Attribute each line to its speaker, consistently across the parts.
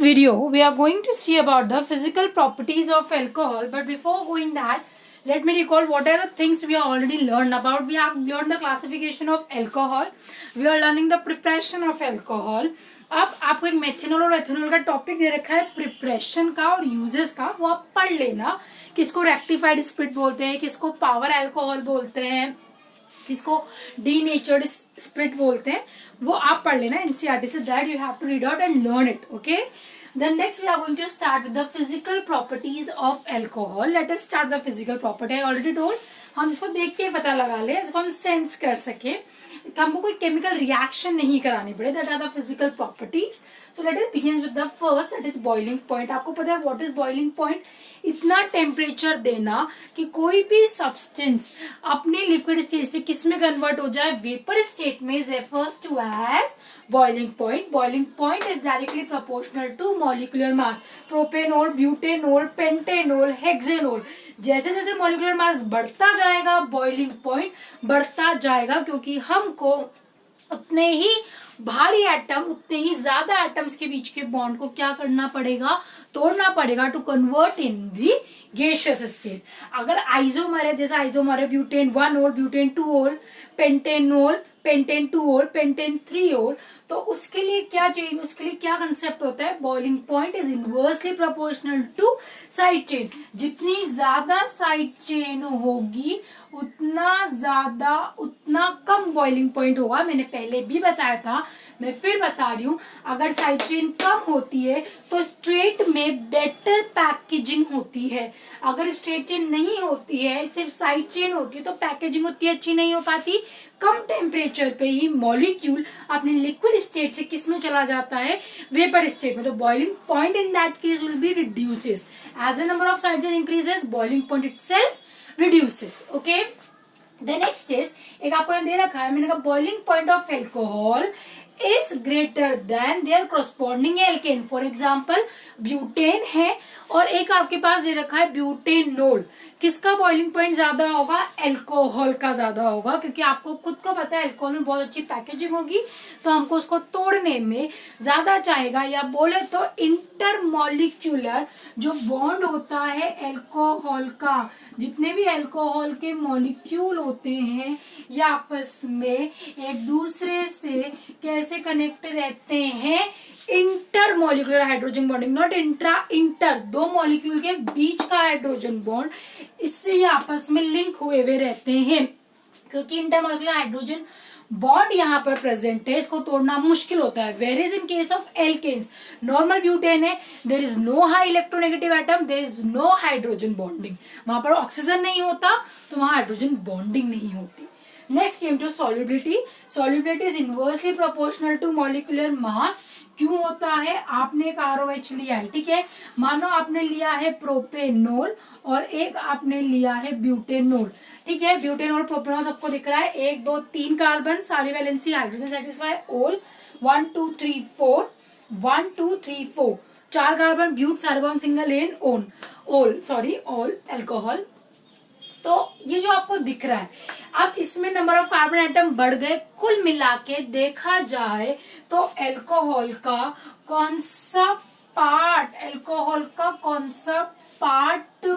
Speaker 1: video we are going to see about the physical properties of alcohol, but before going that, let me recall what are the things we have already learned about. We have learned the classification of alcohol, we are learning the preparation of alcohol. अब आपको एक methanol और ethanol का topic दे रखा है preparation का और uses का, वो आप पढ़ लेना। किसको रेक्टिफाइड स्पिरिट बोलते हैं, किसको पावर अल्कोहल बोलते हैं, किसको डीनेचर्ड स्पिरिट बोलते हैं, वो आप पढ़ लेना एनसीईआरटी से। That you have to read out and learn it, okay. Then next we are going to start with the physical properties of alcohol. Let us start the physical property. I already told, हम इसको देख के पता लगा ले, इसको हम sense कर सके, तो हमको कोई केमिकल रिएक्शन नहीं करानी पड़े। That are the physical properties. So let us begin with the first, that is boiling point. आपको पता है व्हाट इज बॉइलिंग पॉइंट? इतना टेम्परेचर देना कि कोई भी सब्सटेंस अपने लिक्विड स्टेट से किस में कन्वर्ट हो जाए, वेपर स्टेट में, refers to as boiling point. Boiling point is directly proportional to molecular mass. Propanol, butanol, pentanol, hexanol, जैसे जैसे मोलिकुलर मास बढ़ता जाएगा बॉइलिंग पॉइंट बढ़ता जाएगा, क्योंकि हमको उतने ही भारी एटम, उतने ही ज्यादा एटम्स के बीच के बॉन्ड को क्या करना पड़ेगा, तोड़ना पड़ेगा to convert in the gaseous state. अगर आइसोमर है, जैसे आइसोमर है ब्यूटेन 1 ओल, ब्यूटेन 2 ओल, पेंटेनॉल, पेंटेन 2 ओल, पेंटेन 3 ओल, तो उसके लिए क्या चेन, उसके लिए क्या कंसेप्ट होता है? Boiling point is inversely proportional to side chain. जितनी ज्यादा साइड चेन होगी उतना कम बॉइलिंग पॉइंट होगा। मैंने पहले भी बताया था, मैं फिर बता रही हूँ, अगर साइड चेन कम होती है तो स्ट्रेट में बेटर पैकेजिंग होती है। अगर स्ट्रेट चेन नहीं होती है, सिर्फ साइड चेन होती है, तो पैकेजिंग उतनी अच्छी नहीं हो पाती। कम टेम्परेचर पे ही मॉलिक्यूल अपने लिक्विड स्टेट से किस में चला जाता है, वेपर स्टेट में। तो boiling point in that case will be reduces as the number of side chain increases, boiling point itself reduces, okay. The next is, एक आपको यहाँ दे रखा है, मैंने कहा boiling point of alcohol is greater than their corresponding alkane. For example butane है और एक आपके पास दे रखा है ब्यूटेनॉल। किसका बॉइलिंग पॉइंट ज्यादा होगा? एल्कोहल का ज्यादा होगा, क्योंकि आपको खुद को पता है एल्कोहल में बहुत अच्छी पैकेजिंग होगी, तो हमको उसको तोड़ने में ज्यादा चाहेगा। या बोले तो इंटरमॉलिक्यूलर जो बॉन्ड होता है एल्कोहल का, जितने भी एल्कोहल के मॉलिक्यूल होते हैं ये आपस में एक दूसरे से कैसे कनेक्ट रहते हैं? Intermolecular hydrogen bonding, not intra, inter, दो मॉलिक्यूल के बीच का हाइड्रोजन बॉन्ड, इससे ये आपस में लिंक हुए हुए रहते हैं। क्योंकि इंटरमॉलिक्यूलर हाइड्रोजन बॉन्ड यहाँ पर प्रेजेंट है, इसको तोड़ना मुश्किल होता है। Where is in case of alkenes, normal butane है, there is no high electronegative atom, there is no hydrogen bonding. वहां पर ऑक्सीजन नहीं होता तो वहां हाइड्रोजन बॉन्डिंग नहीं होती। Next came to solubility. Solubility is inversely proportional to molecular mass. क्यों होता है? आपने एक ROH लिया है, ठीक है, मानो आपने लिया है प्रोपेनॉल और एक आपने लिया है ब्यूटेनॉल, ठीक है। ब्यूटेनॉल, प्रोपेनॉल सबको दिख रहा है, 1 2 3 कार्बन, सारी वैलेंसी हाइड्रोजन सेटिस्फाई, ओल 1 2 3 4, 1 2 3 4, 4 कार्बन, ब्यूट, सारे बॉन्ड सिंगल एन, ओन, ऑल अल्कोहल। तो ये जो आपको दिख रहा है, अब इसमें नंबर ऑफ कार्बन एटम बढ़ गए। कुल मिला के देखा जाए तो अल्कोहल का कौन सा पार्ट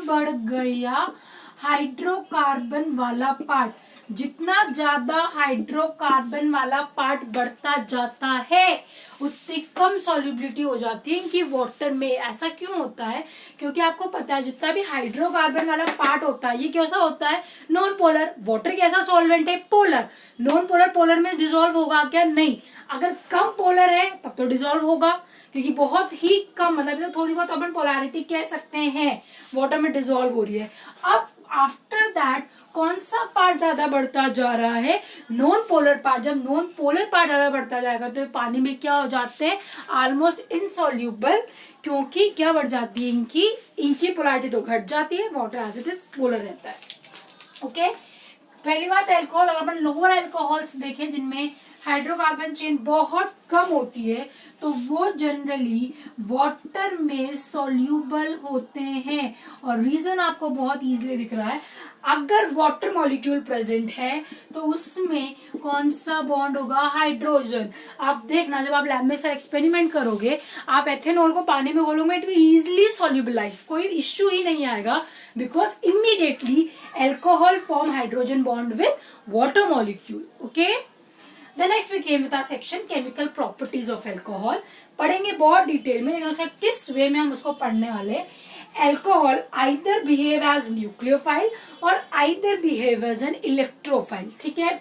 Speaker 1: बढ़ गया? हाइड्रोकार्बन वाला पार्ट। जितना ज्यादा हाइड्रोकार्बन वाला पार्ट बढ़ता जाता है उतनी कम सॉल्युबिलिटी हो जाती है इनकी वाटर में। ऐसा क्यों होता है? क्योंकि आपको पता है जितना भी हाइड्रोकार्बन वाला पार्ट होता है ये कैसा होता है? Non polar. वाटर कैसा सॉल्वेंट है? पोलर। नॉन पोलर पोलर में डिसॉल्व होगा क्या? नहीं। अगर कम पोलर है तब तो डिसॉल्व होगा, क्योंकि बहुत ही कम, मतलब थोड़ी बहुत अपन पोलैरिटी कह सकते हैं वाटर में डिसॉल्व हो रही है। अब आफ्टर दैट कौन सा पार्ट ज्यादा बढ़ता जा रहा है? Non polar part. जब नॉन पोलर पार्ट ज्यादा बढ़ता जाएगा तो पानी में क्या हो जाते हैं? ऑलमोस्ट इनसॉल्यूबल, क्योंकि क्या बढ़ जाती है? इनकी पोलैरिटी तो घट जाती है, water as it is polar रहता है, ओके। पहली बात अल्कोहल, अगर अपन लोअर अल्कोहल्स देखें जिनमें हाइड्रोकार्बन चेन बहुत कम होती है तो वो जनरली वाटर में सॉल्यूबल होते हैं। और रीजन आपको बहुत इजीली दिख रहा है, अगर वाटर मॉलिक्यूल प्रेजेंट है तो उसमें कौन सा बॉन्ड होगा, हाइड्रोजन। आप देखना जब आप लैब में सर एक्सपेरिमेंट करोगे, आप एथेनॉल को पानी में घोलोगे, इट विल इजीली सॉल्यूबलाइज, कोई इश्यू ही नहीं आएगा, because immediately alcohol form hydrogen bond with water molecule. Okay, The next we came with our section chemical properties of alcohol। पढ़ेंगे बहुत डिटेल में, लेकिन उसका किस वे में हम उसको पढ़ने वाले। Alcohol either behave as nucleophile और either behave as an electrophile. ठीक है,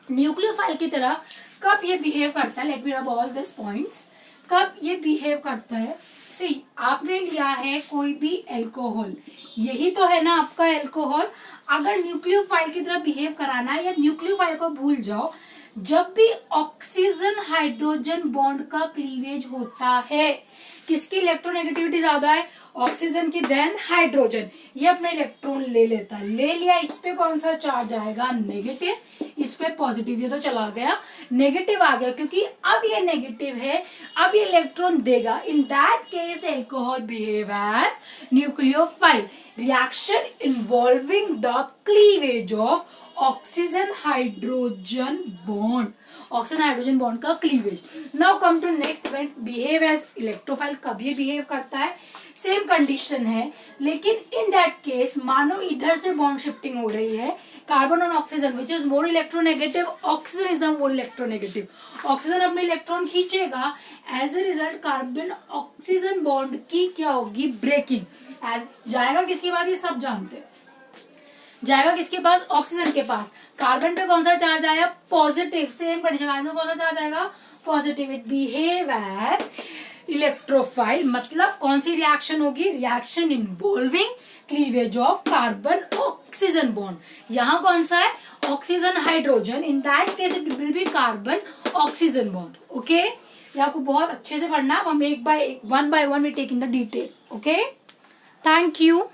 Speaker 1: न्यूक्लियोफाइल की तरह कब ये बिहेव करता है, लेट मी रब ऑल दिस पॉइंट्स। कब ये बिहेव करता है, सी आपने लिया है कोई भी अल्कोहल, यही तो है ना आपका अल्कोहल। अगर न्यूक्लियोफाइल की तरह बिहेव कराना है या न्यूक्लियोफाइल को भूल जाओ, जब भी ऑक्सीजन हाइड्रोजन बॉन्ड का क्लीवेज होता है, किसकी इलेक्ट्रोनेगेटिविटी ज्यादा है, ऑक्सीजन की, देन हाइड्रोजन, ये अपने इलेक्ट्रॉन ले लेता है। ले लिया, इस पे कौन सा चार्ज आएगा, नेगेटिव, इस पे पॉजिटिव, ये तो चला गया, नेगेटिव आ गया, क्योंकि अब ये नेगेटिव है, अब ये इलेक्ट्रॉन देगा। In that case alcohol behave as nucleophile, reaction involving the cleavage of oxygen hydrogen bond, oxygen hydrogen bond का cleavage. Now come to next when behave as electrophile, कब ये बिहेव करता है, सेम कंडीशन है, लेकिन इन that case मानो इधर से बॉन्ड शिफ्टिंग हो रही है, कार्बन और oxygen which is more electronegative, oxygen is the more electronegative, oxygen अपने इलेक्ट्रॉन खींचेगा, as a result carbon oxygen bond की क्या होगी, ब्रेकिंग, एज जाएगा किसके बाद, ये सब जानते हैं, जाएगा किसके पास, ऑक्सीजन के पास। कार्बन पे कौन सा चार्ज आया, पॉजिटिव, सेम कंडीशन, कार्बन पे कौन सा चार्ज आएगा, positive, it behave as electrophile. मतलब कौन सी रिएक्शन होगी, reaction involving cleavage of carbon oxygen bond. यहाँ कौन सा है, oxygen hydrogen, in that case it will be carbon oxygen bond. Okay, ये आपको बहुत अच्छे से पढ़ना, हम एक by one we take in the detail. Okay, thank you.